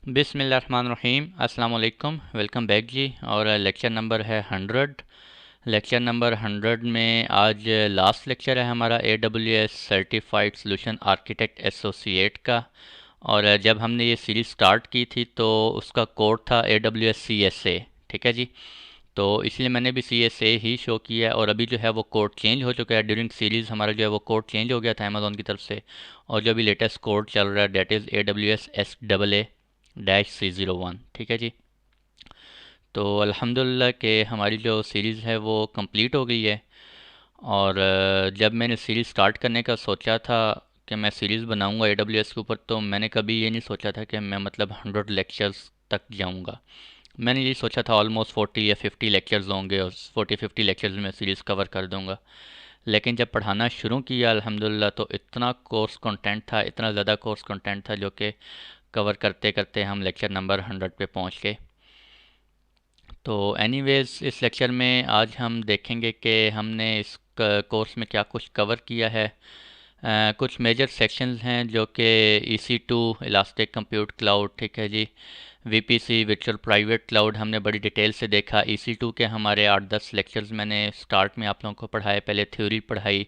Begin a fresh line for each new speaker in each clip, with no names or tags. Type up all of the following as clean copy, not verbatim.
बिस्मिल्लाहिर्रहमानिर्रहीम। अस्सलाम वालेकुम, वेलकम बैक जी। और लेक्चर नंबर है 100। लेक्चर नंबर 100 में आज लास्ट लेक्चर है हमारा AWS certified solution architect associate का। और जब हमने ये सीरीज़ स्टार्ट की थी तो उसका कोड था AWS CSA। ठीक है जी। तो इसलिए मैंने भी CSA ही शो किया है, और अभी जो है वो कोड चेंज हो चुका है। ड्यूरिंग सीरीज़ हमारा जो है वो कोड चेंज हो गया था अमेज़ॉन की तरफ से। और जो अभी लेटेस्ट कोड चल रहा है डेट इज़ AWS SAA-C01। ठीक है जी। तो अल्हम्दुलिल्लाह कि हमारी जो सीरीज़ है वो कंप्लीट हो गई है। और जब मैंने सीरीज़ स्टार्ट करने का सोचा था कि मैं सीरीज़ बनाऊंगा AWS के ऊपर, तो मैंने कभी ये नहीं सोचा था कि मैं मतलब 100 लेक्चर्स तक जाऊंगा। मैंने ये सोचा था ऑलमोस्ट 40 या 50 लेक्चर्स होंगे और 40-50 लेक्चर्स में सीरीज़ कवर कर दूंगा। लेकिन जब पढ़ाना शुरू किया अल्हम्दुलिल्लाह तो इतना कोर्स कंटेंट था, इतना ज़्यादा कोर्स कंटेंट था, जो कि कवर करते करते हम लेक्चर नंबर 100 पे पहुंच गए। तो एनीवेज इस लेक्चर में आज हम देखेंगे कि हमने इस कोर्स में क्या कुछ कवर किया है। कुछ मेजर सेक्शंस हैं जो कि EC2 इलास्टिक कंप्यूट क्लाउड, ठीक है जी। VPC वर्चुअल प्राइवेट क्लाउड हमने बड़ी डिटेल से देखा। EC2 के हमारे 8-10 लेक्चर्स मैंने स्टार्ट में आप लोगों को पढ़ाए, पहले थ्योरी पढ़ाई,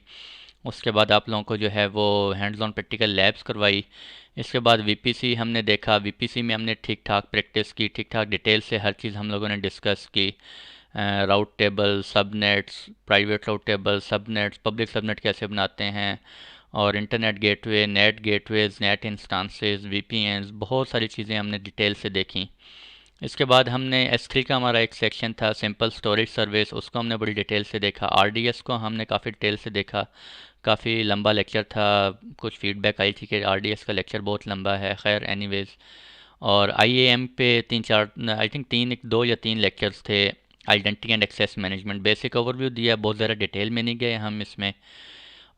उसके बाद आप लोगों को जो है वो हैंड्स ऑन प्रैक्टिकल लैब्स करवाई। इसके बाद VPC हमने देखा। VPC में हमने ठीक ठाक प्रैक्टिस की, ठीक ठाक डिटेल से हर चीज़ हम लोगों ने डिस्कस की। राउट टेबल, सबनेट्स, प्राइवेट राउट टेबल, सबनेट्स, पब्लिक सबनेट कैसे बनाते हैं, और internet gateway, net gateways, net instances, VPNs, बहुत सारी चीज़ें हमने डिटेल से देखी। इसके बाद हमने S3 का हमारा एक सेक्शन था सिंपल स्टोरेज सर्विस, उसको हमने बड़ी डिटेल से देखा। RDS को हमने काफ़ी डिटेल से देखा। काफ़ी लंबा लेक्चर था। कुछ फीडबैक आई थी कि RDS का लेक्चर बहुत लंबा है। खैर एनीवेज। और IAM पे 3-4, आई थिंक 2 या 3 लेक्चर्स थे। Identity and access management basic overview दिया, बहुत ज़्यादा डिटेल में नहीं गए हम इसमें।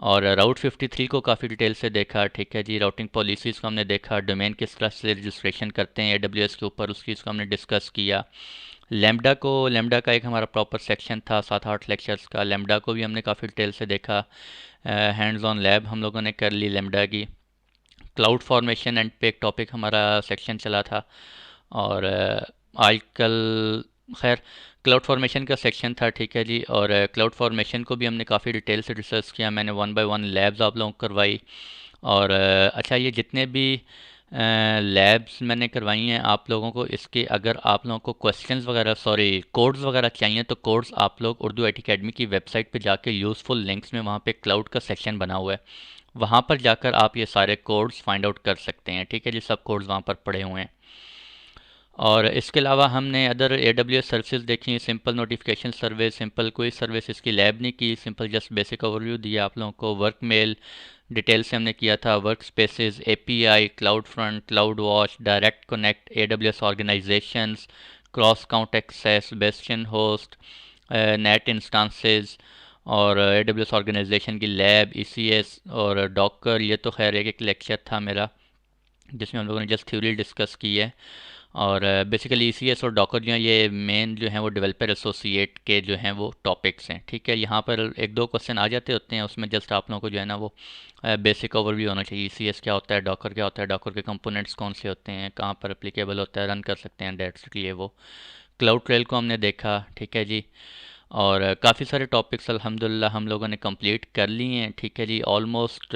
और राउट 53 को काफ़ी डिटेल से देखा, ठीक है जी। राउटिंग पॉलिसीज़ को हमने देखा, डोमेन किस तरह से रजिस्ट्रेशन करते हैं AWS के ऊपर, उस चीज़ को हमने डिस्कस किया। लेमडा का एक हमारा प्रॉपर सेक्शन था 7-8 लेक्चर्स का। लेमडा को भी हमने काफ़ी डिटेल से देखा। हैंड्स ऑन लैब हम लोगों ने कर ली लेमडा की। क्लाउड फॉर्मेशन एंड पे एक टॉपिक हमारा सेक्शन चला था। और आजकल खैर क्लाउड फॉर्मेशन का सेक्शन था, ठीक है जी। और क्लाउड फॉर्मेशन को भी हमने काफ़ी डिटेल से रिसर्च किया। मैंने 1 बाय 1 लैब्स आप लोगों को करवाई। और अच्छा, ये जितने भी लैब्स मैंने करवाई हैं आप लोगों को, इसके अगर आप लोगों को क्वेश्चंस वगैरह, सॉरी कोड्स वगैरह चाहिए, तो कोड्स आप लोग उर्दू IT अकेडमी की वेबसाइट पे जाके यूज़फुल लिंक्स में वहाँ पे क्लाउड का सेक्शन बना हुआ है, वहाँ पर जाकर आप ये सारे कोड्स फाइंड आउट कर सकते हैं, ठीक है जी। सब कोड्स वहाँ पर पड़े हुए हैं। और इसके अलावा हमने अदर AWS सर्विसेज देखी। सिंपल नोटिफिकेशन सर्विस, सिंपल कोई सर्विस, इसकी लैब नहीं की, सिंपल जस्ट बेसिक ओवरव्यू दिया आप लोगों को। वर्क मेल डिटेल से हमने किया था। Workspaces, API, cloudfront, cloudwatch, direct connect, AWS organizations, cross account access, bastion host, NAT instances, और AWS ऑर्गेनाइजेशन की लैब, ECS और डॉकर। ये तो खैर एक एक लेक्चर था मेरा जिसमें हम लोगों ने जस्ट थ्योरी डिस्कस की है। और बेसिकली ECS और डॉकर जो हैं ये मेन जो हैं वो डेवलपर एसोसिएट के जो हैं वो टॉपिक्स हैं, ठीक है। यहाँ पर 1-2 क्वेश्चन आ जाते होते हैं, उसमें जस्ट आप लोगों को जो है ना वो बेसिक ओवरव्यू होना चाहिए। ECS क्या होता है, डॉकर क्या होता है, डॉकर के कंपोनेंट्स कौन से होते हैं, कहाँ पर एप्लीकेबल होता है, रन कर सकते हैं डायरेक्टली ये वो। क्लाउड ट्रेल को हमने देखा, ठीक है जी। और काफ़ी सारे टॉपिक्स अल्हम्दुलिल्लाह हम लोगों ने कंप्लीट कर लिए हैं, ठीक है जी। ऑलमोस्ट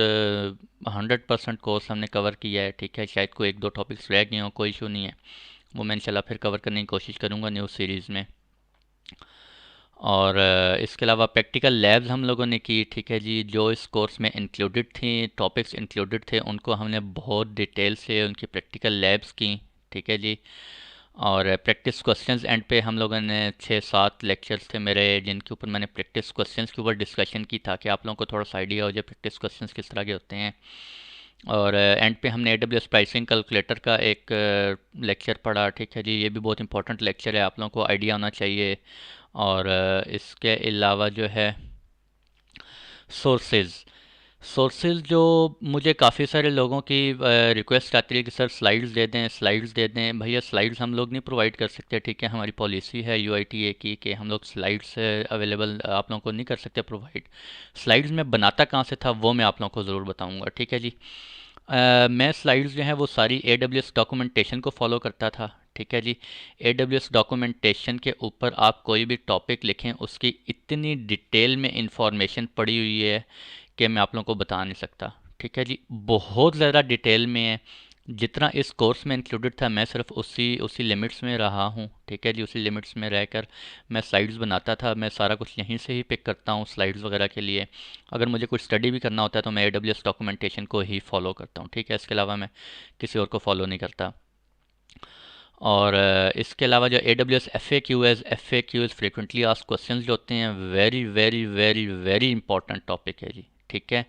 100% कोर्स हमने कवर किया है, ठीक है। शायद कोई 1-2 टॉपिक्स रह गए हों, कोई इशू नहीं है, वो मैं इंशाल्लाह फिर कवर करने की कोशिश करूँगा न्यू सीरीज़ में। और इसके अलावा प्रैक्टिकल लैब्स हम लोगों ने की, ठीक है जी। जो इस कोर्स में इंक्लूडेड थी, टॉपिक्स इंक्लूडेड थे, उनको हमने बहुत डिटेल से उनकी प्रैक्टिकल लैब्स की, ठीक है जी। और प्रैक्टिस क्वेश्चंस एंड पे हम लोगों ने 6-7 लेक्चर्स थे मेरे, जिनके ऊपर मैंने प्रैक्टिस क्वेश्चंस के ऊपर डिस्कशन की, ताकि आप लोगों को थोड़ा सा आइडिया हो जाए प्रैक्टिस क्वेश्चंस किस तरह के होते हैं। और एंड पे हमने AWS प्राइसिंग कैलकुलेटर का एक लेक्चर पढ़ा, ठीक है जी। ये भी बहुत इंपॉर्टेंट लेक्चर है, आप लोगों को आइडिया होना चाहिए। और इसके अलावा जो है सोर्सेज, सोर्सेज जो मुझे काफ़ी सारे लोगों की रिक्वेस्ट आती है कि सर स्लाइड्स दे दें, स्लाइड्स दे दें। भैया स्लाइड्स हम लोग नहीं प्रोवाइड कर सकते, ठीक है। हमारी पॉलिसी है UITA की कि हम लोग स्लाइड्स अवेलेबल आप लोगों को नहीं कर सकते प्रोवाइड। स्लाइड्स में बनाता कहाँ से था वो मैं आप लोगों को ज़रूर बताऊंगा, ठीक है जी। मैं स्लाइड्स जो हैं वो सारी AWS डॉक्यूमेंटेशन को फॉलो करता था। ठीक है जी। AWS डॉक्यूमेंटेशन के ऊपर आप कोई भी टॉपिक लिखें, उसकी इतनी डिटेल में इंफॉर्मेशन पड़ी हुई है कि मैं आप लोगों को बता नहीं सकता। ठीक है जी, बहुत ज़्यादा डिटेल में है। जितना इस कोर्स में इंक्लूडेड था, मैं सिर्फ उसी उसी लिमिट्स में रहा हूँ। ठीक है जी, उसी लिमिट्स में रहकर मैं स्लाइड्स बनाता था। मैं सारा कुछ यहीं से ही पिक करता हूँ स्लाइड्स वगैरह के लिए। अगर मुझे कुछ स्टडी भी करना होता है तो मैं AWS डॉक्यूमेंटेशन को ही फॉलो करता हूँ। ठीक है, इसके अलावा मैं किसी और को फॉलो नहीं करता। और इसके अलावा जो AWS FAQs, FAQs frequently asked questions जो होते हैं, very very very very important topic है जी। ठीक है,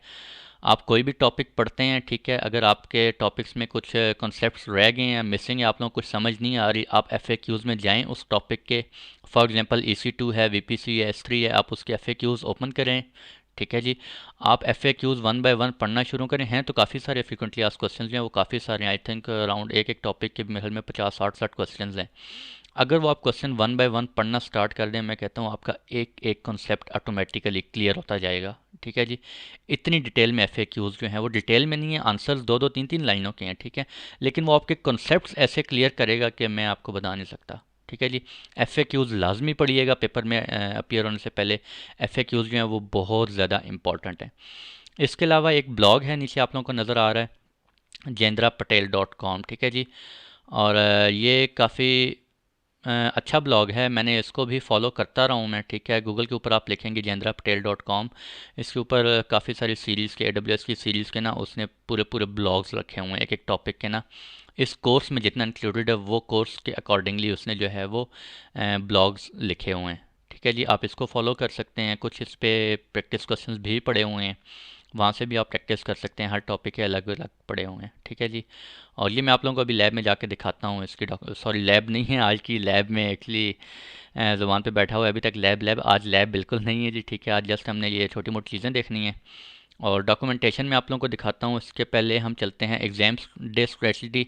आप कोई भी टॉपिक पढ़ते हैं, ठीक है, अगर आपके टॉपिक्स में कुछ कॉन्सेप्ट्स रह गए हैं, मिसिंग है, आप लोगों को कुछ समझ नहीं आ रही, आप FAQs में जाएं उस टॉपिक के। फॉर एग्जांपल EC2 है, VPC है, S3 है, आप उसके FAQs ओपन करें। ठीक है जी, आप FAQs वन बाय वन पढ़ना शुरू करें। हैं तो काफ़ी सारे फ्रिक्वेंटली आस्क्ड क्वेश्चंस जो हैं वो काफ़ी सारे हैं। आई थिंक अराउंड एक एक टॉपिक के मेरे में 50 60 क्वेश्चंस हैं। अगर वो आप क्वेश्चन वन बाय वन पढ़ना स्टार्ट कर दें, मैं कहता हूँ आपका एक एक कॉन्सेप्ट ऑटोमेटिकली क्लियर होता जाएगा। ठीक है जी, इतनी डिटेल में FAQs जो हैं वो डिटेल में नहीं है, आंसर्स दो दो तीन तीन लाइनों के हैं। ठीक है, लेकिन वो आपके कॉन्सेप्ट्स ऐसे क्लियर करेगा कि मैं आपको बता नहीं सकता। ठीक है जी, FAQs लाजमी पढ़िएगा पेपर में अपीयर होने से पहले। FAQs जो हैं वो बहुत ज़्यादा इंपॉर्टेंट हैं। इसके अलावा एक ब्लॉग है, नीचे आप लोगों को नज़र आ रहा है, jendrapatel.com। ठीक है जी, और ये काफ़ी अच्छा ब्लॉग है, मैंने इसको भी फॉलो करता रहा हूँ मैं। ठीक है, गूगल के ऊपर आप लिखेंगे jendrapatel.com, इसके ऊपर काफ़ी सारी सीरीज़ के, AWS की सीरीज़ के ना उसने पूरे पूरे ब्लॉग्स रखे हुए हैं एक एक टॉपिक के ना। इस कोर्स में जितना इंक्लूडेड है वो कोर्स के अकॉर्डिंगली उसने जो है वो ब्लॉग्स लिखे हुए हैं। ठीक है जी, आप इसको फॉलो कर सकते हैं। कुछ इस पे प्रैक्टिस क्वेश्चंस भी पड़े हुए हैं, वहाँ से भी आप प्रैक्टिस कर सकते हैं। हर टॉपिक के अलग अलग पड़े हुए हैं। ठीक है जी, और ये मैं आप लोगों को अभी लैब में जाके दिखाता हूँ। इसकी सॉरी, लैब नहीं है आज की, लैब में एक्चुअली ज़ुबान पे बैठा हुआ है अभी तक। लैब लैब आज लैब बिल्कुल नहीं है जी। ठीक है, आज जस्ट हमने ये छोटी मोटी चीज़ें देखनी है। और डॉक्यूमेंटेशन में आप लोगों को दिखाता हूँ। इसके पहले हम चलते हैं एग्ज़ाम डे स्ट्रेटजी।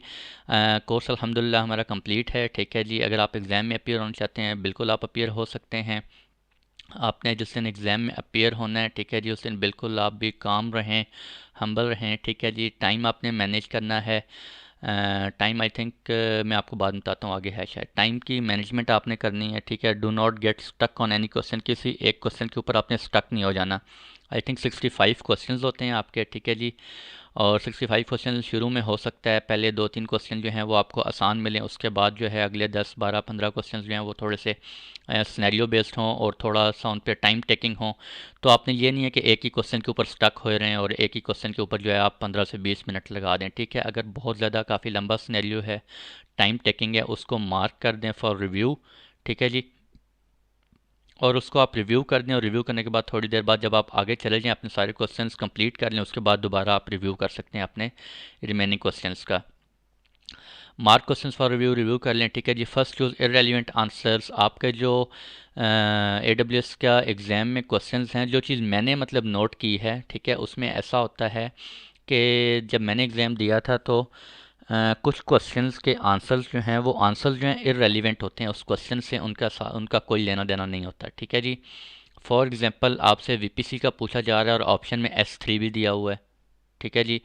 कोर्स अल्हम्दुलिल्लाह हमारा कंप्लीट है। ठीक है जी, अगर आप एग्ज़ाम में अपीयर होना चाहते हैं, बिल्कुल आप अपीयर हो सकते हैं। आपने जिस दिन एग्ज़ाम में अपीयर होना है, ठीक है जी, उस दिन बिल्कुल आप भी काम रहें, हम्बल रहें। ठीक है जी, टाइम आपने मैनेज करना है। टाइम आई थिंक मैं आपको बाद में बताता हूँ, आगे है शायद। टाइम की मैनेजमेंट आपने करनी है। ठीक है, do not get stuck on any question, किसी एक क्वेश्चन के ऊपर आपने स्टक नहीं हो जाना। आई थिंक 65 क्वेश्चंस होते हैं आपके। ठीक है जी, और 65 क्वेश्चन शुरू में हो सकता है पहले दो तीन क्वेश्चन जो हैं वो आपको आसान मिलें, उसके बाद जो है अगले 10 12 15 क्वेश्चन जो हैं वो थोड़े से सिनेरियो बेस्ड हों और थोड़ा सा उन पर टाइम टेकिंग हो। तो आपने ये नहीं है कि एक ही क्वेश्चन के ऊपर स्टक हो रहे हैं और एक ही क्वेश्चन के ऊपर जो है आप 15 से 20 मिनट लगा दें। ठीक है, अगर बहुत ज़्यादा काफ़ी लंबा सिनेरियो है, टाइम टेकिंग है, उसको मार्क कर दें फॉर रिव्यू। ठीक है जी, और उसको आप रिव्यू कर दें, और रिव्यू करने के बाद थोड़ी देर बाद जब आप आगे चले जाएं, अपने सारे क्वेश्चंस कंप्लीट कर लें, उसके बाद दोबारा आप रिव्यू कर सकते हैं अपने रिमेनिंग क्वेश्चंस का। Mark questions for review review कर लें। ठीक है जी, फर्स्ट चूज इररेलेवेंट आंसर्स। आपके जो AWS का एग्ज़ाम में क्वेश्चंस हैं, जो चीज़ मैंने मतलब नोट की है, ठीक है, उसमें ऐसा होता है कि जब मैंने एग्ज़ाम दिया था तो कुछ क्वेश्चंस के आंसर्स जो हैं वो आंसर्स जो हैं इररेलेवेंट होते हैं उस क्वेश्चन से, उनका कोई लेना देना नहीं होता। ठीक है जी, फॉर एग्जांपल आपसे VPC का पूछा जा रहा है और ऑप्शन में S3 भी दिया हुआ है। ठीक है जी,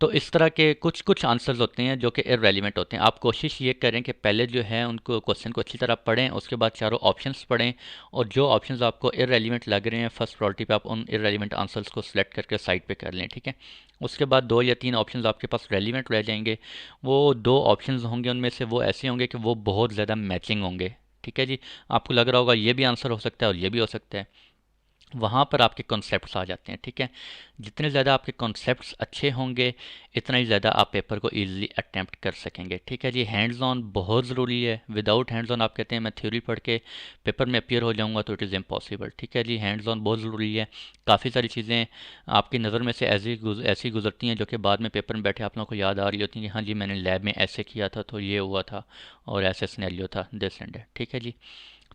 तो इस तरह के कुछ कुछ आंसर्स होते हैं जो कि इररेलेवेंट होते हैं। आप कोशिश ये करें कि पहले जो है उनको क्वेश्चन को अच्छी तरह पढ़ें, उसके बाद चारों ऑप्शंस पढ़ें, और जो ऑप्शंस आपको इररेलेवेंट लग रहे हैं फर्स्ट प्रायोरिटी पे आप उन इररेलेवेंट आंसर्स को सिलेक्ट करके साइड पे कर लें। ठीक है, उसके बाद दो या तीन ऑप्शंस आपके पास रेलिवेंट रह जाएंगे। वो दो ऑप्शंस होंगे, उनमें से वो ऐसे होंगे कि वो बहुत ज़्यादा मैचिंग होंगे। ठीक है जी, आपको लग रहा होगा ये भी आंसर हो सकता है और ये भी हो सकता है, वहाँ पर आपके कॉन्सेप्ट्स आ जाते हैं। ठीक है, जितने ज़्यादा आपके कॉन्सेप्ट्स अच्छे होंगे, इतना ही ज़्यादा आप पेपर को इजीली अटेम्प्ट कर सकेंगे। ठीक है जी, हैंड्स ऑन बहुत ज़रूरी है। विदाउट हैंड्स ऑन आप कहते हैं मैं थ्योरी पढ़ के पेपर में अपीयर हो जाऊँगा, तो इट इज़ इम्पॉसिबल। ठीक है जी, हैंड्स ऑन बहुत ज़रूरी है। काफ़ी सारी चीज़ें आपकी नज़र में से ऐसी गुजरती हैं जो कि बाद में पेपर में बैठे आप लोगों को याद आ रही होती हैं कि हाँ जी मैंने लैब में ऐसे किया था तो ये हुआ था और ऐसे सिनेरियो था, दिस एंड दैट। ठीक है जी,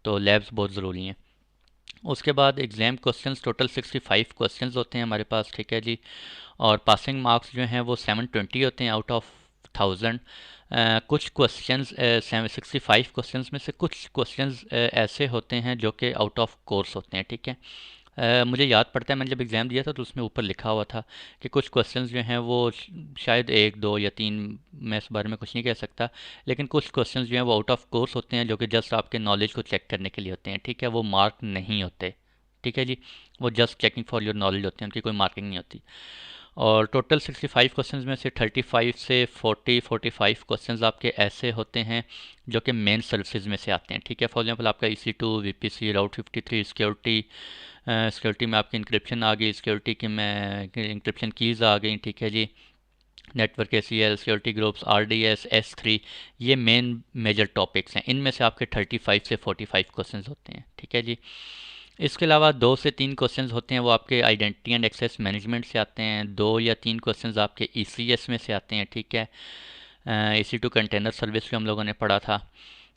तो लैब्स बहुत ज़रूरी हैं। उसके बाद एग्ज़ाम क्वेश्चंस, टोटल 65 क्वेश्चंस होते हैं हमारे पास। ठीक है जी, और पासिंग मार्क्स जो हैं वो 720 होते हैं आउट ऑफ 1000। कुछ क्वेश्चंस 65 क्वेश्चंस में से कुछ क्वेश्चंस ऐसे होते हैं जो कि आउट ऑफ कोर्स होते हैं। ठीक है, मुझे याद पड़ता है मैंने जब एग्ज़ाम दिया था तो उसमें ऊपर लिखा हुआ था कि कुछ क्वेश्चंस जो हैं वो शायद एक दो या तीन, मैं इस बारे में कुछ नहीं कह सकता, लेकिन कुछ क्वेश्चंस जो हैं वो आउट ऑफ कोर्स होते हैं, जो कि जस्ट आपके नॉलेज को चेक करने के लिए होते हैं, ठीक है, वो मार्क नहीं होते। ठीक है जी, वो just checking for your knowledge होते हैं, उनकी कोई मार्किंग नहीं होती। और टोटल 65 क्वेश्चंस में से 35 से 45 क्वेश्चंस आपके ऐसे होते हैं जो कि मेन सर्विसेज में से आते हैं। ठीक है, फॉर एग्जांपल आपका EC2, VPC, राउट 53, सिक्योरिटी, सिक्योरिटी में आपकी इंक्रिप्शन आ गई, सिक्योरिटी की में इंक्रिप्शन कीज़ आ गई। ठीक है जी, network ACL, security groups, RDS, S3, ये मेन मेजर टॉपिक्स हैं। इनमें से आपके 35 से 45 क्वेश्चंस होते हैं। ठीक है जी, इसके अलावा 2 से 3 क्वेश्चंस होते हैं वो आपके आइडेंटिटी एंड एक्सेस मैनेजमेंट से आते हैं, 2 या 3 क्वेश्चंस आपके ECS में से आते हैं। ठीक है, EC2 कंटेनर सर्विस भी हम लोगों ने पढ़ा था।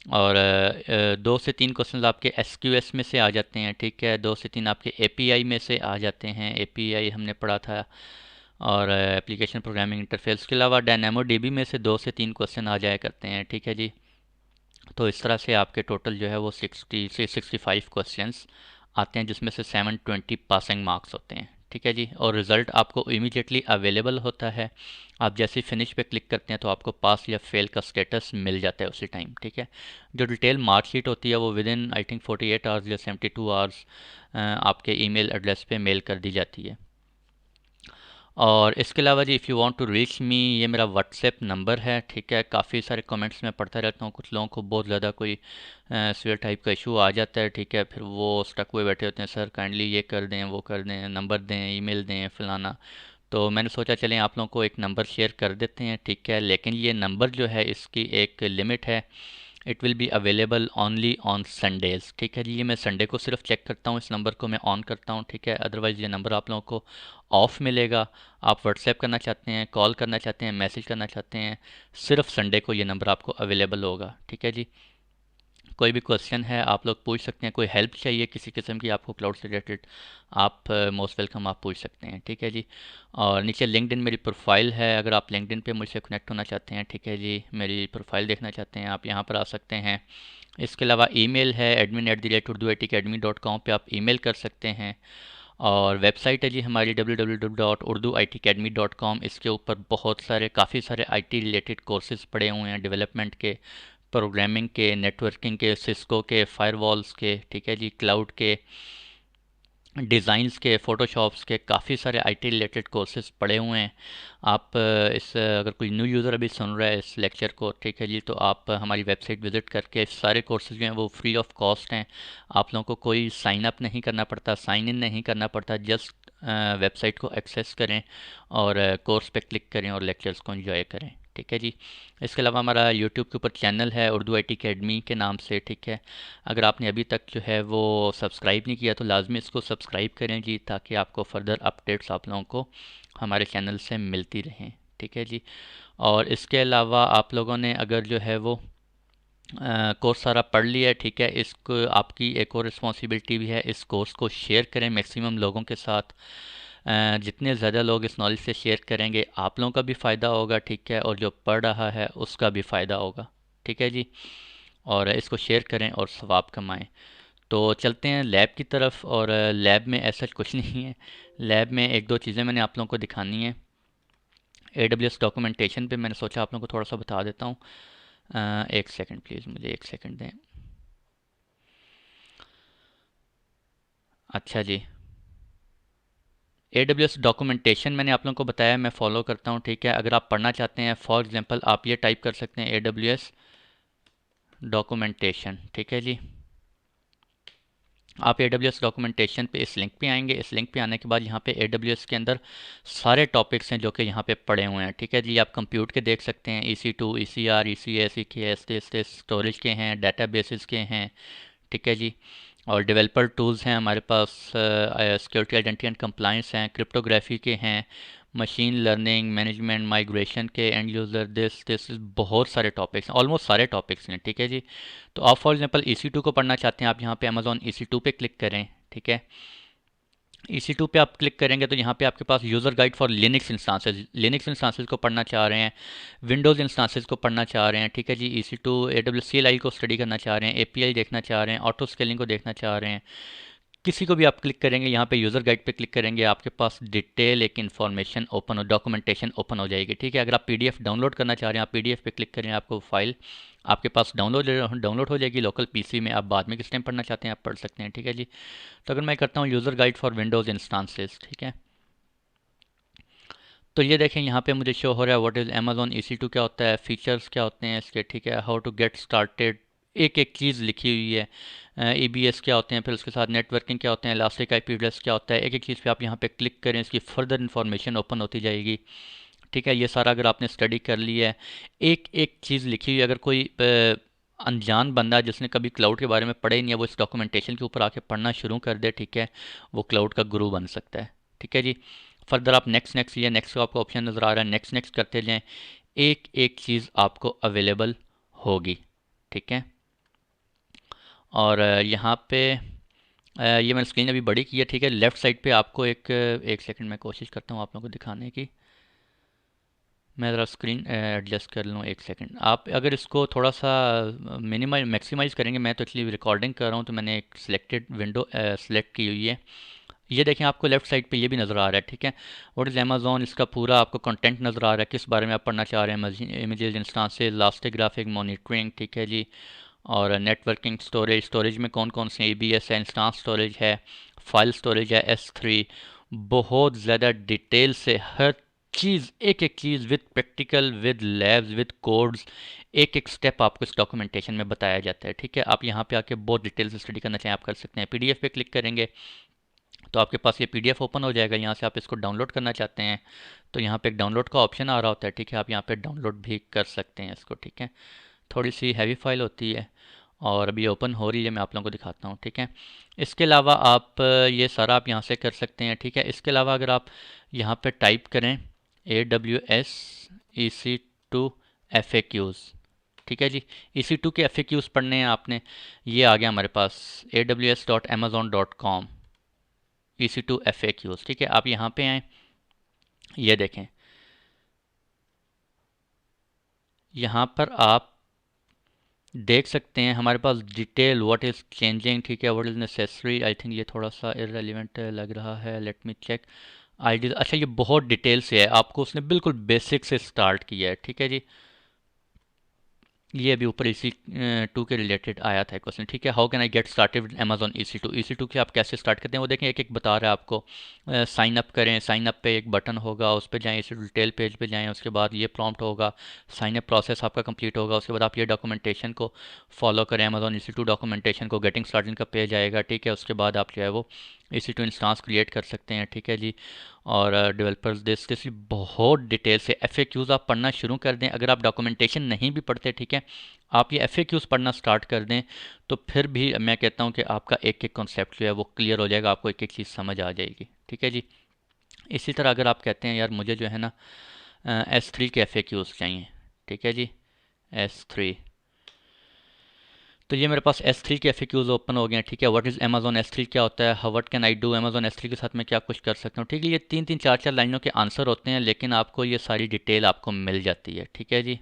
और 2 से 3 क्वेश्चंस आपके SQS में से आ जाते हैं। ठीक है, 2 से 3 आपके API में से आ जाते हैं, API हमने पढ़ा था। और एप्लीकेशन प्रोग्रामिंग इंटरफेस के अलावा DynamoDB में से 2 से 3 क्वेश्चन आ जाया करते हैं। ठीक है जी, तो इस तरह से आपके टोटल जो है वो 60 से 65 क्वेश्चंस आते हैं, जिसमें से 720 पासिंग मार्क्स होते हैं। ठीक है जी, और रिज़ल्ट आपको इमीडिएटली अवेलेबल होता है। आप जैसे फिनिश पे क्लिक करते हैं तो आपको पास या फेल का स्टेटस मिल जाता है उसी टाइम। ठीक है, जो डिटेल मार्कशीट होती है वो with in I think 48 hours या 72 आवर्स आपके ईमेल एड्रेस पे मेल कर दी जाती है। और इसके अलावा जी, if you want to reach me, ये मेरा व्हाट्सएप नंबर है। ठीक है, काफ़ी सारे कमेंट्स मैं पढ़ता रहता हूँ, कुछ लोगों को बहुत ज़्यादा कोई सीवियर टाइप का इशू आ जाता है। ठीक है, फिर वो स्टक हुए बैठे होते हैं, सर काइंडली ये कर दें, वो कर दें, नंबर दें, ईमेल दें, फलाना। तो मैंने सोचा चलें आप लोगों को एक नंबर शेयर कर देते हैं। ठीक है, लेकिन ये नंबर जो है इसकी एक लिमिट है। It will be available only on Sundays. ठीक है जी, ये मैं संडे को सिर्फ चेक करता हूँ, इस नंबर को मैं ऑन करता हूँ। ठीक है, अदरवाइज़ ये नंबर आप लोगों को ऑफ मिलेगा। आप व्हाट्सएप करना चाहते हैं, कॉल करना चाहते हैं, मैसेज करना चाहते हैं, सिर्फ संडे को ये नंबर आपको अवेलेबल होगा। ठीक है जी, कोई भी क्वेश्चन है आप लोग पूछ सकते हैं, कोई हेल्प चाहिए किसी किस्म की आपको क्लाउड से रिलेटेड, आप मोस्ट वेलकम, आप पूछ सकते हैं। ठीक है जी, और नीचे लिंक्डइन मेरी प्रोफाइल है, अगर आप लिंक्डइन पे मुझसे कनेक्ट होना चाहते हैं, ठीक है जी, मेरी प्रोफाइल देखना चाहते हैं, आप यहाँ पर आ सकते हैं। इसके अलावा ईमेल है admin@urduitacademy.com पे आप ईमेल कर सकते हैं। और वेबसाइट है जी हमारी www.urduitacademy.com। इसके ऊपर बहुत सारे काफ़ी सारे IT रिलेटेड कोर्सेज़ पड़े हुए हैं, डेवलपमेंट के, प्रोग्रामिंग के, नेटवर्किंग के, सिस्को के, फायरवॉल्स के, ठीक है जी, क्लाउड के, डिज़ाइंस के, फ़ोटोशॉप्स के, काफ़ी सारे IT रिलेटेड कोर्सेज़ पड़े हुए हैं। आप अगर कोई न्यू यूज़र अभी सुन रहा है इस लेक्चर को, ठीक है जी, तो आप हमारी वेबसाइट विज़िट करके सारे कोर्सेज़ जो हैं वो फ्री ऑफ कॉस्ट हैं। आप लोगों को कोई साइन अप नहीं करना पड़ता, साइन इन नहीं करना पड़ता, जस्ट वेबसाइट को एक्सेस करें और कोर्स पे क्लिक करें और लेक्चर्स को एंजॉय करें। ठीक है जी, इसके अलावा हमारा यूट्यूब के ऊपर चैनल है उर्दू IT अकेडमी के नाम से। ठीक है, अगर आपने अभी तक जो है वो सब्सक्राइब नहीं किया तो लाजमी इसको सब्सक्राइब करें जी, ताकि आपको फर्दर अपडेट्स आप लोगों को हमारे चैनल से मिलती रहें। ठीक है जी, और इसके अलावा आप लोगों ने अगर जो है वो कोर्स सारा पढ़ लिया है, ठीक है, इसको आपकी एक और रिस्पॉन्सिबिलिटी भी है, इस कोर्स को शेयर करें मैक्सिमम लोगों के साथ। जितने ज़्यादा लोग इस नॉलेज से शेयर करेंगे आप लोगों का भी फ़ायदा होगा। ठीक है, और जो पढ़ रहा है उसका भी फ़ायदा होगा। ठीक है जी, और इसको शेयर करें और सवाब कमाएं। तो चलते हैं लैब की तरफ। और लैब में ऐसा कुछ नहीं है, लैब में एक दो चीज़ें मैंने आप लोगों को दिखानी है। AWS डॉक्यूमेंटेशन पे मैंने सोचा आप लोगों को थोड़ा सा बता देता हूँ। एक सेकंड प्लीज़, मुझे एक सेकंड दें। अच्छा जी, AWS डॉक्यूमेंटेशन मैंने आप लोगों को बताया, मैं फॉलो करता हूँ। ठीक है, अगर आप पढ़ना चाहते हैं, फॉर एग्जांपल आप ये टाइप कर सकते हैं AWS डॉक्यूमेंटेशन। ठीक है जी, आप AWS डॉक्यूमेंटेशन पे इस लिंक पे आएंगे। इस लिंक पे आने के बाद यहाँ पे AWS के अंदर सारे टॉपिक्स हैं जो कि यहाँ पे पड़े हुए हैं। ठीक है जी, आप कंप्यूट के देख सकते हैं, EC2, ECR, ECS, EKS, storage के हैं, डेटाबेसेस के हैं। ठीक है जी, और डेवलपर टूल्स हैं हमारे पास, सिक्योरिटी आइडेंटिटी एंड कंप्लायंस हैं, क्रिप्टोग्राफी के हैं, मशीन लर्निंग, मैनेजमेंट, माइग्रेशन के, एंड यूज़र, दिस बहुत सारे टॉपिक्स हैं, ऑलमोस्ट सारे टॉपिक्स हैं। ठीक है जी, तो आप फॉर एग्जांपल EC2 को पढ़ना चाहते हैं, आप यहाँ पे अमेजोन EC2 पे क्लिक करें। ठीक है, EC2 पे आप क्लिक करेंगे तो यहाँ पे आपके पास user guide for Linux instances, Linux instances को पढ़ना चाह रहे हैं, विंडोज़ इंस्टांसेस को पढ़ना चाह रहे हैं। ठीक है जी, EC2 AWS CLI को स्टडी करना चाह रहे हैं, API देखना चाह रहे हैं, ऑटो स्केलिंग को देखना चाह रहे हैं, किसी को भी आप क्लिक करेंगे, यहाँ पे यूज़र गाइड पे क्लिक करेंगे, आपके पास डिटेल एक इन्फॉर्मेशन ओपन हो, डॉक्यूमेंटेशन ओपन हो जाएगी। ठीक है, अगर आप पीडीएफ डाउनलोड करना चाह रहे हैं, आप पीडीएफ पे क्लिक करें, आपको फाइल आपके पास डाउनलोड हो जाएगी लोकल पीसी में। आप बाद में किस टाइम पढ़ना चाहते हैं आप पढ़ सकते हैं। ठीक है जी। तो अगर मैं करता हूँ user guide for Windows instances, ठीक है, तो ये देखें यहाँ पे मुझे शो हो रहा है व्हाट इज़ अमेज़ॉन EC2 क्या होता है, फीचर्स क्या होते हैं इसके, ठीक है, हाउ टू गेट स्टार्टेड, एक एक चीज़ लिखी हुई है। EBS क्या होते हैं, फिर उसके साथ नेटवर्किंग क्या होते हैं, इलास्टिक IP एड्रेस क्या होता है, एक एक चीज़ पे आप यहाँ पे क्लिक करें, इसकी फर्दर इन्फॉर्मेशन ओपन होती जाएगी। ठीक है, ये सारा अगर आपने स्टडी कर लिया है, एक एक चीज़ लिखी हुई है, अगर कोई अनजान बंदा जिसने कभी क्लाउड के बारे में पढ़ा ही नहीं है, वो इस डॉक्यूमेंटेशन के ऊपर आके पढ़ना शुरू कर दे, ठीक है, वो क्लाउड का गुरु बन सकता है। ठीक है जी। फर्दर आप नेक्स्ट नेक्स्ट, ये नेक्स्ट का आपको ऑप्शन नज़र आ रहा है, नेक्स्ट नेक्स्ट करते जाएं, एक एक चीज़ आपको अवेलेबल होगी। ठीक है, और यहाँ पे ये मैंने स्क्रीन अभी बड़ी की है। ठीक है, लेफ़्ट साइड पे आपको एक सेकंड मैं कोशिश करता हूँ आप लोगों को दिखाने की, मैं ज़रा स्क्रीन एडजस्ट कर लूँ, एक सेकंड। आप अगर इसको थोड़ा सा मिनिमाइज मैक्सिमाइज़ करेंगे, मैं तो एक्चुअली रिकॉर्डिंग कर रहा हूँ तो मैंने एक सिलेक्टेड विंडो सेलेक्ट की हुई है। ये देखें आपको लेफ्ट साइड पे ये भी नज़र आ रहा है। ठीक है, व्हाट इज़ अमेज़ॉन, इसका पूरा आपको कंटेंट नज़र आ रहा है, किस बारे में आप पढ़ना चाह रहे हैं, images, instances, elastic graphic, monitoring, ठीक है जी, और नेटवर्किंग, स्टोरेज, स्टोरेज में कौन कौन से EBS है, इंस्टांस स्टोरेज है, फाइल स्टोरेज है, S3, बहुत ज़्यादा डिटेल से हर चीज़, एक एक चीज़ with practical, with labs, with codes, एक एक स्टेप आपको इस डॉक्यूमेंटेशन में बताया जाता है। ठीक है, आप यहाँ पे आके बहुत डिटेल से स्टडी करना चाहें आप कर सकते हैं। PDF पे क्लिक करेंगे तो आपके पास ये PDF ओपन हो जाएगा। यहाँ से आप इसको डाउनलोड करना चाहते हैं तो यहाँ पे एक डाउनलोड का ऑप्शन आ रहा होता है। ठीक है, आप यहाँ पे डाउनलोड भी कर सकते हैं इसको। ठीक है, थोड़ी सी हैवी फाइल होती है और अभी ओपन हो रही है, मैं आप लोगों को दिखाता हूँ। ठीक है, इसके अलावा आप ये सारा आप यहाँ से कर सकते हैं। ठीक है, इसके अलावा अगर आप यहाँ पे टाइप करें AWS EC2 FAQs, ठीक है जी, EC2 के FAQs पढ़ने हैं आपने, ये आ गया हमारे पास aws.amazon.com EC2 FAQs। ठीक है, आप यहाँ पे आएँ, ये देखें, यहाँ पर आप देख सकते हैं हमारे पास डिटेल व्हाट इज़ चेंजिंग, ठीक है, what is necessary. I think ये थोड़ा सा इररेलेवेंट लग रहा है, लेट मी चेक आईडी। अच्छा, ये बहुत डिटेल से है, आपको उसने बिल्कुल बेसिक से स्टार्ट किया है। ठीक है जी, ये अभी ऊपर EC2 के रिलेटेड आया था क्वेश्चन। ठीक है, how can I get started with Amazon EC2, EC2 के आप कैसे स्टार्ट करते हैं वो देखें, एक एक बता रहा है आपको। साइन अप करें, साइन अप पे एक बटन होगा, उस पर जाएँ, EC2 डिटेल पेज पे जाएँ, उसके बाद ये प्रॉम्प्ट होगा, साइन अप प्रोसेस आपका कंप्लीट होगा, उसके बाद आप ये डॉक्यूमेंटेशन को फॉलो करें, अमेजॉन EC2 डॉक्यूमेंटेशन को, गेटिंग स्टार्टिंग का पेज आएगा। ठीक है, उसके बाद आप जो है वो EC2 इंस्टांस क्रिएट कर सकते हैं। ठीक है जी, और डेवलपर्स दिस बहुत डिटेल से FAQs आप पढ़ना शुरू कर दें। अगर आप डॉक्यूमेंटेशन नहीं भी पढ़ते, ठीक है, आप ये FAQs पढ़ना स्टार्ट कर दें तो फिर भी मैं कहता हूँ कि आपका एक एक कॉन्सेप्ट जो है वो क्लियर हो जाएगा, आपको एक एक चीज़ समझ आ जाएगी। ठीक है जी, इसी तरह अगर आप कहते हैं यार मुझे जो है ना S3 के FAQs चाहिए, ठीक है जी, S3, तो ये मेरे पास S3 के FAQs ओपन हो गए हैं। ठीक है, व्हाट इज़ अमेजॉन S3 क्या होता है, what can I do Amazon S3 के साथ मैं क्या कुछ कर सकता हूँ। ठीक है, ये तीन तीन चार चार लाइनों के आंसर होते हैं, लेकिन आपको ये सारी डिटेल आपको मिल जाती है। ठीक है जी,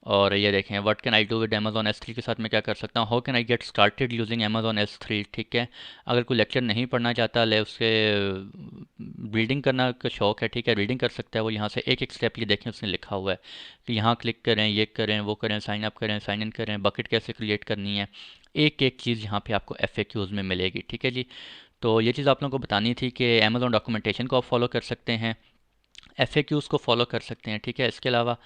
और ये देखें what can I do with Amazon S3 के साथ मैं क्या कर सकता हूँ, how can I get started using Amazon S3। ठीक है, अगर कोई लेक्चर नहीं पढ़ना चाहता, ले उसके रीडिंग करना का शौक है, ठीक है, रीडिंग कर सकता है वो। यहाँ से एक एक स्टेप ये देखें उसने लिखा हुआ है कि यहाँ क्लिक करें, ये करें, वो करें, साइन अप करें, साइन इन करें, बकेट कैसे क्रिएट करनी है, एक एक चीज़ यहाँ पे आपको FAQs में मिलेगी। ठीक है जी, तो ये चीज़ आप लोगों को बतानी थी कि अमेजॉन डॉक्यूमेंटेशन को आप फॉलो कर सकते हैं, FAQs को फॉलो कर सकते हैं। ठीक है, इसके अलावा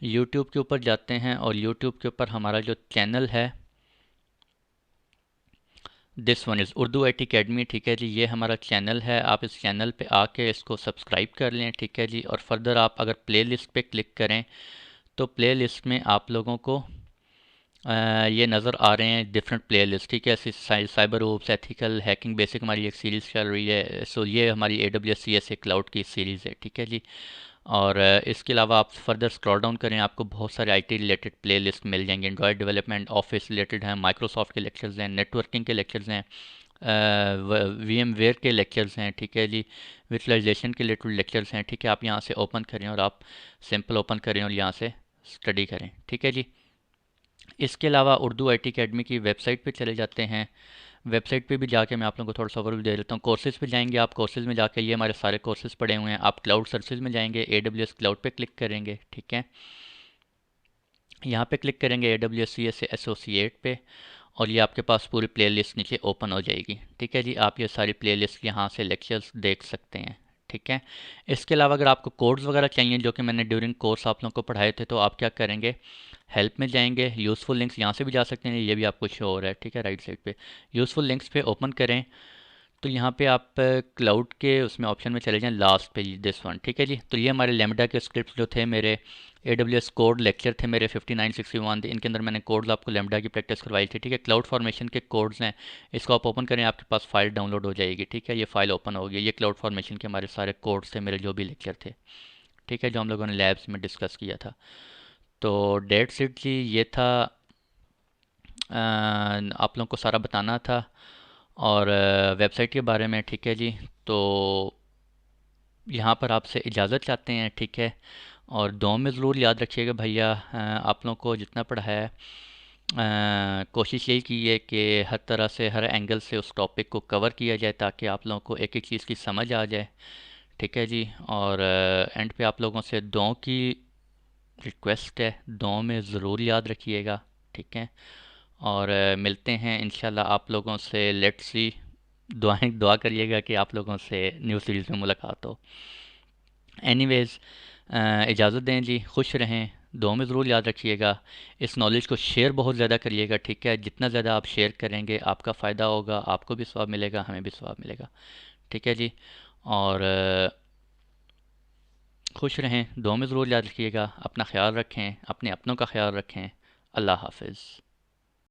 यूट्यूब के ऊपर जाते हैं और यूट्यूब के ऊपर हमारा जो चैनल है, this one is Urdu IT academy. ठीक है जी, ये हमारा चैनल है, आप इस चैनल पे आके इसको सब्सक्राइब कर लें। ठीक है जी, और फर्दर आप अगर प्लेलिस्ट पे क्लिक करें तो प्लेलिस्ट में आप लोगों को ये नज़र आ रहे हैं डिफरेंट प्लेलिस्ट। ठीक है, cyber ops, ethical hacking basic हमारी एक सीरीज़ चल रही है, सो ये हमारी AWS CSA क्लाउड की सीरीज़ है। ठीक है जी, और इसके अलावा आप फर्दर स्क्रॉल डाउन करें, आपको बहुत सारे IT रिलेटेड प्लेलिस्ट मिल जाएंगे, एंड्रॉयड डेवलपमेंट, ऑफिस रिलेटेड हैं, माइक्रोसॉफ्ट के लेक्चर्स हैं, नेटवर्किंग के लेक्चर्स हैं, VMware के लेक्चर्स हैं। ठीक है जी, विजुअलाइजेशन के रिलेटेड लेक्चर्स हैं। ठीक है, आप यहाँ से ओपन करें और आप सिंपल ओपन करें और यहाँ से स्टडी करें। ठीक है जी, इसके अलावा उर्दू IT अकेडमी की वेबसाइट पे चले जाते हैं। वेबसाइट पे भी जाके मैं आप लोगों को थोड़ा सा ओवरव्यू दे देता हूँ। कोर्सेज़ पे जाएंगे आप, कोर्सेज़ में जाके ये हमारे सारे कोर्सेज़ पड़े हुए हैं। आप क्लाउड सर्विसेज में जाएंगे, AWS क्लाउड पे क्लिक करेंगे, ठीक है। यहाँ पे क्लिक करेंगे AWS CS एसोसिएट पे, और ये आपके पास पूरी प्लेलिस्ट नीचे ओपन हो जाएगी, ठीक है जी। आप ये सारी प्लेलिस्ट यहाँ से लेक्चर्स देख सकते हैं, ठीक है। इसके अलावा अगर आपको कोड्स वगैरह चाहिए जो कि मैंने ड्यूरिंग कोर्स आप लोगों को पढ़ाए थे, तो आप क्या करेंगे, हेल्प में जाएंगे, यूज़फुल लिंक्स यहाँ से भी जा सकते हैं, ये भी आपको शो हो रहा है, ठीक है, राइट साइड पे। यूज़फुल लिंक्स पे ओपन करें, तो यहाँ पे आप क्लाउड के उसमें ऑप्शन में चले जाएं, लास्ट पे दिस वन, ठीक है जी। तो ये हमारे लैम्डा के स्क्रिप्ट जो थे मेरे, AWS कोड लेक्चर थे मेरे 5961 थे, इनके अंदर मैंने कोड्स आपको लैम्डा की प्रैक्टिस करवाई थी, ठीक है। क्लाउड फॉर्मेशन के कोड्स हैं, इसको आप ओपन करें, आपके पास फाइल डाउनलोड हो जाएगी, ठीक है। ये फाइल ओपन होगी, ये क्लाउड फॉर्मेशन के हमारे सारे कोड्स थे मेरे जो भी लेक्चर थे, ठीक है, जो हम लोगों ने लैब्स में डिस्कस किया था। तो डेट सीट जी ये था, आप लोगों को सारा बताना था, और वेबसाइट के बारे में, ठीक है जी। तो यहाँ पर आपसे इजाज़त चाहते हैं, ठीक है। और दुआ में ज़रूर याद रखिएगा भैया, आप लोगों को जितना पढ़ाया है, कोशिश यही की है कि हर तरह से, हर एंगल से उस टॉपिक को कवर किया जाए, ताकि आप लोगों को एक एक चीज़ की समझ आ जाए, ठीक है जी। और एंड पे आप लोगों से दुआ की रिक्वेस्ट है, दुआ में ज़रूर याद रखिएगा, ठीक है। और मिलते हैं इंशाल्लाह आप लोगों से, लेट्स सी, दुआ करिएगा कि आप लोगों से न्यू सीरीज़ में मुलाकात हो। एनीवेज़, इजाज़त दें जी, खुश रहें, दुआ में ज़रूर याद रखिएगा। इस नॉलेज को शेयर बहुत ज़्यादा करिएगा, ठीक है। जितना ज़्यादा आप शेयर करेंगे आपका फ़ायदा होगा, आपको भी सवाब मिलेगा, हमें भी सवाब मिलेगा, ठीक है जी। और खुश रहें, दुआ में ज़रूर याद रखिएगा, अपना ख्याल रखें, अपने अपनों का ख्याल रखें। अल्लाह हाफ़िज़।